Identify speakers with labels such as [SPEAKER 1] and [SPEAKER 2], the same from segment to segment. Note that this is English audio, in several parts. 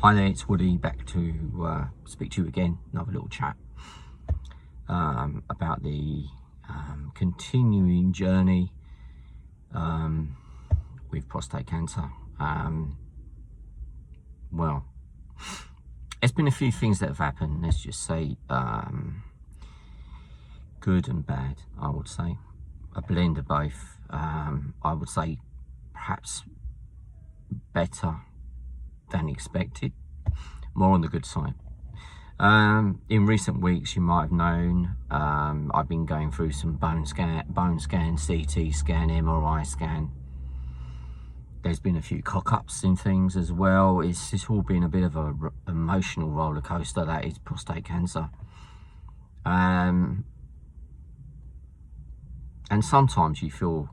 [SPEAKER 1] Hi there, it's Woody, back to speak to you again. Another little chat about the continuing journey with prostate cancer. Well, there's been a few things that have happened, let's just say good and bad, I would say. A blend of both. I would say perhaps better than expected, more on the good side. In recent weeks, you might have known, I've been going through some bone scan, CT scan, MRI scan. There's been a few cock-ups and things as well. It's all been a bit of a emotional roller coaster, that is prostate cancer. And sometimes you feel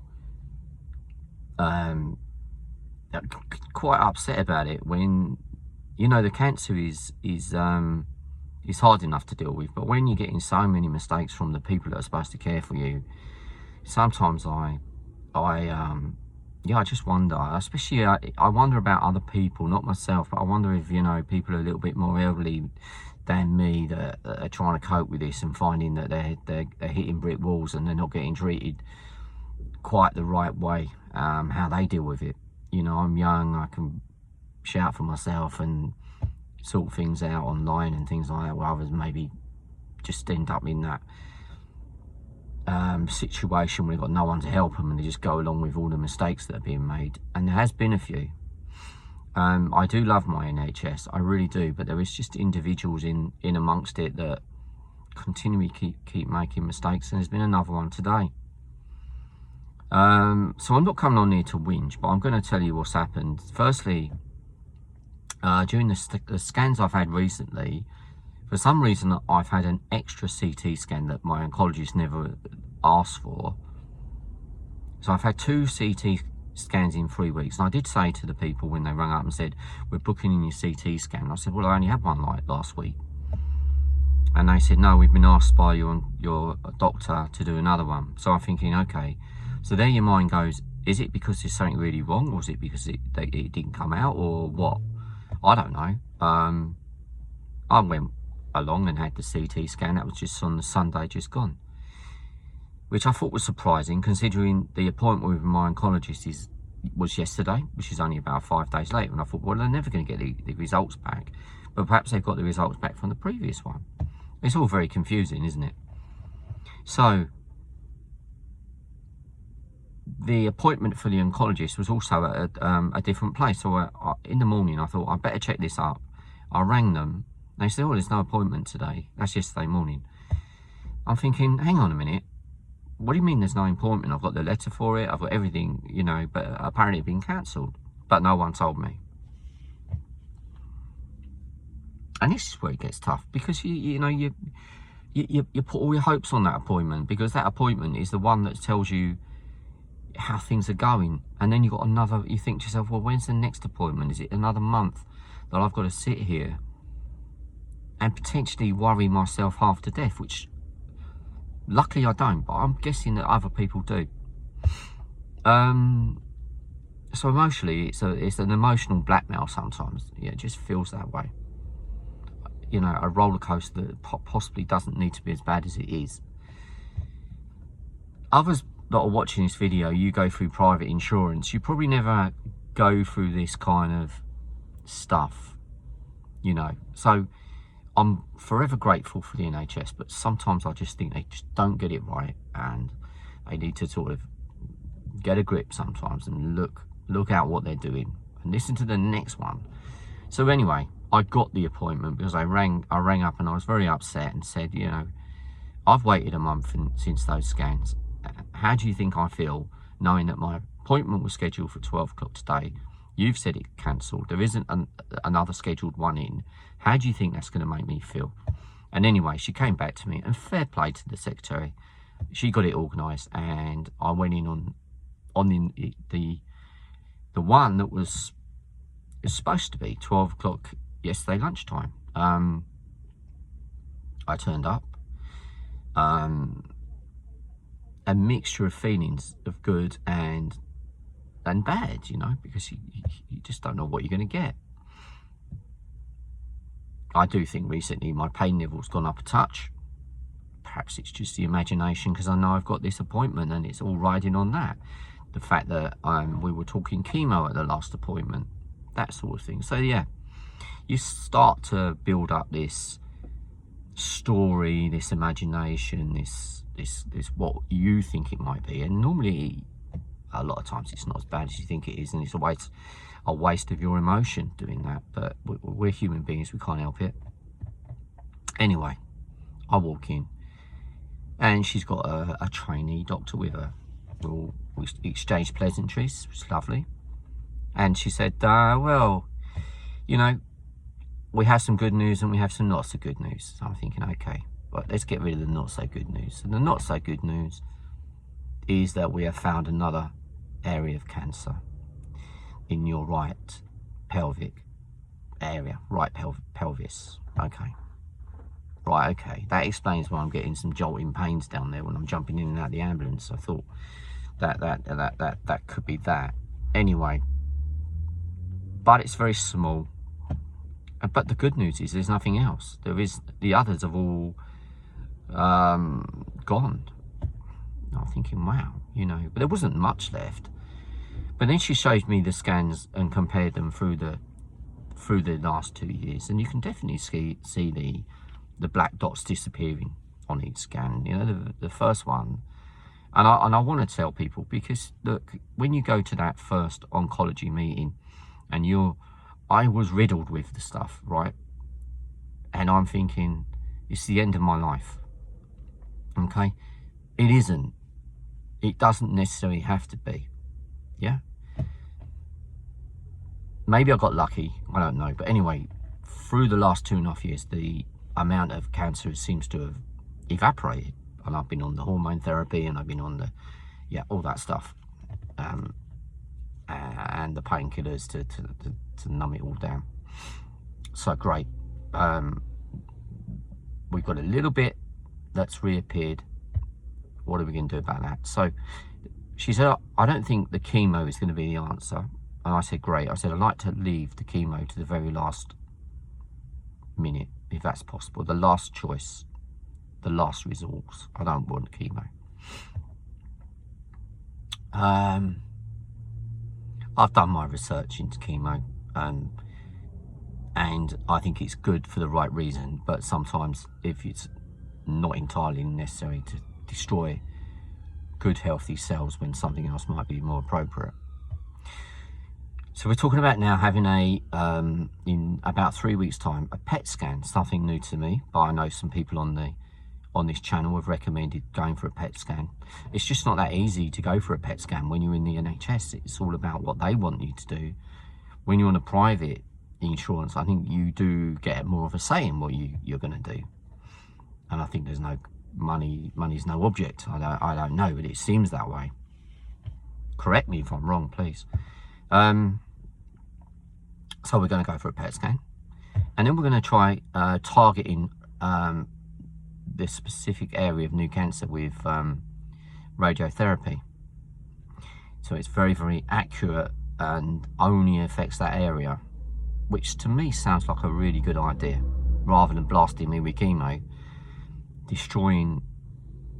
[SPEAKER 1] quite upset about it when you know the cancer is hard enough to deal with, but when you're getting so many mistakes from the people that are supposed to care for you, sometimes I just wonder, especially I wonder about other people, not myself, but I wonder if, you know, people are a little bit more elderly than me that are trying to cope with this and finding that they're hitting brick walls and they're not getting treated quite the right way, how they deal with it. You know, I'm young, I can shout for myself and sort things out online and things like that, where others maybe just end up in that situation where they've got no one to help them and they just go along with all the mistakes that are being made. And there has been a few. I do love my NHS, I really do, but there is just individuals in amongst it that continually keep making mistakes, and there's been another one today. So I'm not coming on here to whinge, but I'm going to tell you what's happened. Firstly, during the scans I've had recently, for some reason I've had an extra CT scan that my oncologist never asked for. So I've had 2 CT scans in 3 weeks, and I did say to the people when they rang up and said, we're booking in your CT scan, I said, well, I only had one like last week. And they said, no, we've been asked by your doctor to do another one. So I'm thinking, okay, so there your mind goes, is it because there's something really wrong, or is it because it didn't come out, or what? I don't know. I went along and had the CT scan. That was just on the Sunday just gone, which I thought was surprising, considering the appointment with my oncologist was yesterday, which is only about 5 days later. And I thought, well, they're never going to get the results back, but perhaps they've got the results back from the previous one. It's all very confusing, isn't it? So the appointment for the oncologist was also at a different place. So in the morning I thought, I better check this up. I rang them. They said, oh, there's no appointment today. That's yesterday morning. I'm thinking, hang on a minute, what do you mean there's no appointment? I've got the letter for it, I've got everything, you know, but apparently it's been cancelled, but no one told me. And this is where it gets tough, because you put all your hopes on that appointment, because that appointment is the one that tells you how things are going. And then you've got another, you think to yourself, well, when's the next appointment? Is it another month that I've got to sit here and potentially worry myself half to death, which luckily I don't, but I'm guessing that other people do. So emotionally, it's an emotional blackmail sometimes. Yeah, it just feels that way. You know, a roller coaster that possibly doesn't need to be as bad as it is. Others that are watching this video, you go through private insurance, you probably never go through this kind of stuff, you know. So I'm forever grateful for the NHS, but sometimes I just think they just don't get it right, and they need to sort of get a grip sometimes and look out what they're doing and listen to the next one. So anyway, I got the appointment because I rang up and I was very upset and said, you know, I've waited a month since those scans. How do you think I feel knowing that my appointment was scheduled for 12 o'clock today? You've said it cancelled. There isn't another scheduled one in. How do you think that's going to make me feel? And anyway, she came back to me, and fair play to the secretary. She got it organised, and I went in on the one that was supposed to be 12 o'clock yesterday lunchtime. I turned up. A mixture of feelings of good and bad, you know, because you just don't know what you're going to get. I do think recently my pain level's gone up a touch. Perhaps it's just the imagination, because I know I've got this appointment and it's all riding on that. The fact that we were talking chemo at the last appointment, that sort of thing. So yeah, you start to build up this story, this imagination, this what you think it might be. And normally, a lot of times, it's not as bad as you think it is, and it's a waste of your emotion doing that. But we're human beings, we can't help it. Anyway, I walk in, and she's got a trainee doctor with her. We exchanged pleasantries, which is lovely. And she said, well, you know, we have some good news and we have some not so good news. So I'm thinking, okay, but let's get rid of the not so good news. And the not so good news is that we have found another area of cancer in your right pelvic area, right pelvis. Okay. Right, okay. That explains why I'm getting some jolting pains down there when I'm jumping in and out of the ambulance. I thought that could be that. Anyway, but it's very small. But the good news is there's nothing else. The others have all gone. I'm thinking, wow, you know, but there wasn't much left. But then she showed me the scans and compared them through the last 2 years, and you can definitely see the black dots disappearing on each scan. You know, the first one. And I want to tell people, because look, when you go to that first oncology meeting and I was riddled with the stuff, right? And I'm thinking, it's the end of my life. Okay? It isn't. It doesn't necessarily have to be. Yeah? Maybe I got lucky. I don't know. But anyway, through the last 2.5 years, the amount of cancer seems to have evaporated. And I've been on the hormone therapy, and I've been on all that stuff. And the painkillers to numb it all down. So great. We've got a little bit that's reappeared. What are we going to do about that? So she said, I don't think the chemo is going to be the answer. And I said, great. I said, I'd like to leave the chemo to the very last minute, if that's possible. The last choice, the last resource. I don't want chemo. I've done my research into chemo, and I think it's good for the right reason, but sometimes if it's not entirely necessary to destroy good healthy cells when something else might be more appropriate. So we're talking about now having in about 3 weeks time, a PET scan. Something new to me, but I know some people on this channel have recommended going for a PET scan. It's just not that easy to go for a PET scan when you're in the NHS. It's all about what they want you to do. When you're on a private insurance, I think you do get more of a say in what you're going to do. And I think there's no money's no object. I don't know, but it seems that way. Correct me if I'm wrong, please. So we're going to go for a PET scan, and then we're going to try targeting this specific area of new cancer with radiotherapy. So it's very, very accurate and only affects that area, which to me sounds like a really good idea, rather than blasting me with chemo, destroying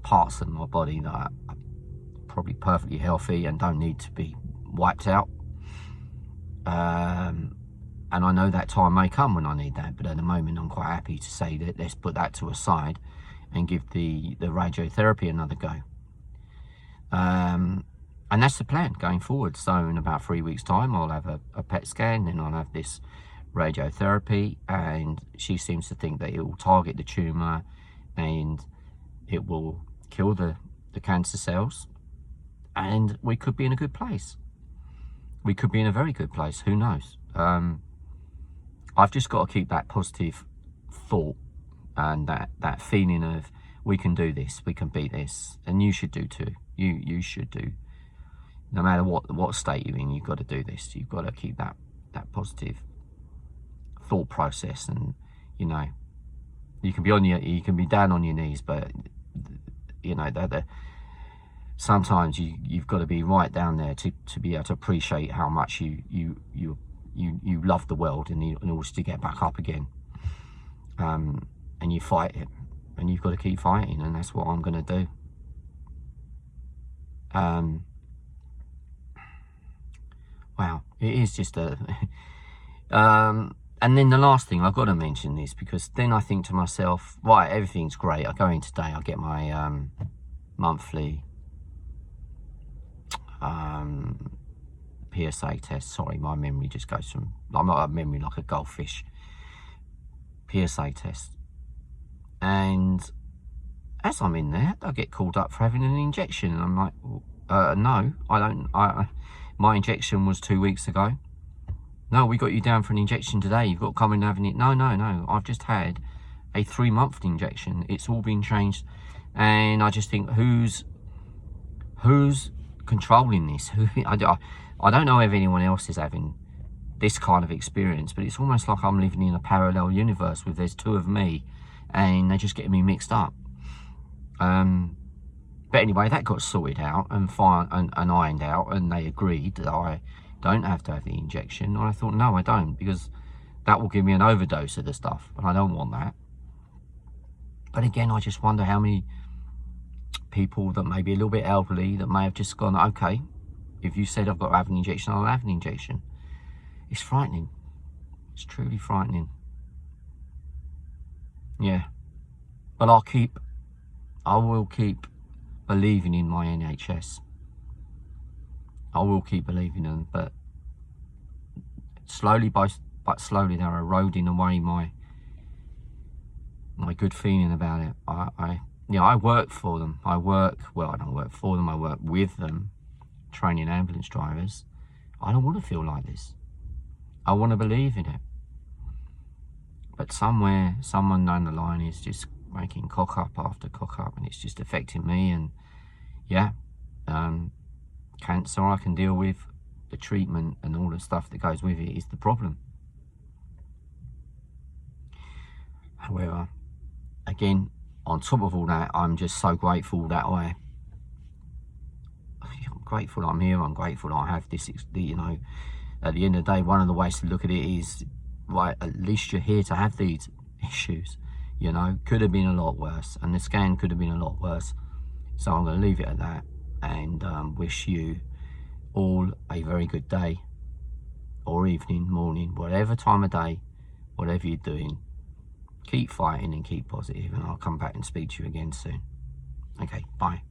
[SPEAKER 1] parts of my body that are probably perfectly healthy and don't need to be wiped out. And I know that time may come when I need that, but at the moment I'm quite happy to say that let's put that to a side and give the radiotherapy another go. And that's the plan going forward. So in about 3 weeks time I'll have a PET scan, and I'll have this radiotherapy, and she seems to think that it will target the tumour and it will kill the cancer cells, and we could be in a good place. We could be in a very good place, who knows. I've just got to keep that positive thought and that feeling of we can do this, we can beat this, and you should do too. You should do. No matter what state you're in, you've got to do this. You've got to keep that positive thought process, and you know, you can be down on your knees, but you know sometimes you've got to be right down there to be able to appreciate how much you love the world in order to get back up again. and you fight it, and you've got to keep fighting, and that's what I'm going to do. Wow, it is just a and then the last thing, I've got to mention this, because then I think to myself, right, everything's great, I go in today, I get my monthly PSA test. Sorry, my memory just goes from, I'm not a memory like a goldfish. PSA test, and as I'm in there, I get called up for having an injection, and I'm like, no, I don't. My injection was 2 weeks ago. No, we got you down for an injection today. You've got to come in and having it. No, I've just had a 3-month injection. It's all been changed, and I just think, who's controlling this? I don't know if anyone else is having this kind of experience, but it's almost like I'm living in a parallel universe with there's 2 of me, and they're just getting me mixed up. But anyway, that got sorted out and ironed out, and they agreed that I don't have to have the injection. And I thought, no, I don't, because that will give me an overdose of the stuff, and I don't want that. But again, I just wonder how many people that may be a little bit elderly that may have just gone, okay, if you said I've got to have an injection, I'll have an injection. It's frightening. It's truly frightening. Yeah. But I will keep believing in my NHS. I will keep believing in them, but slowly but slowly they're eroding away my good feeling about it. I work for them. I don't work for them, I work with them, training ambulance drivers. I don't want to feel like this. I want to believe in it. But somewhere, someone down the line is just making cock up after cock up, and it's just affecting me. And yeah, cancer I can deal with, the treatment and all the stuff that goes with it is the problem. However, again, on top of all that, I'm just so grateful that I'm grateful I'm here. I'm grateful that I have this, you know, at the end of the day, one of the ways to look at it is, right, at least you're here to have these issues. You know, could have been a lot worse, and the scan could have been a lot worse. So I'm going to leave it at that, and wish you all a very good day, or evening, morning, whatever time of day, whatever you're doing. Keep fighting and keep positive, and I'll come back and speak to you again soon. Okay, bye.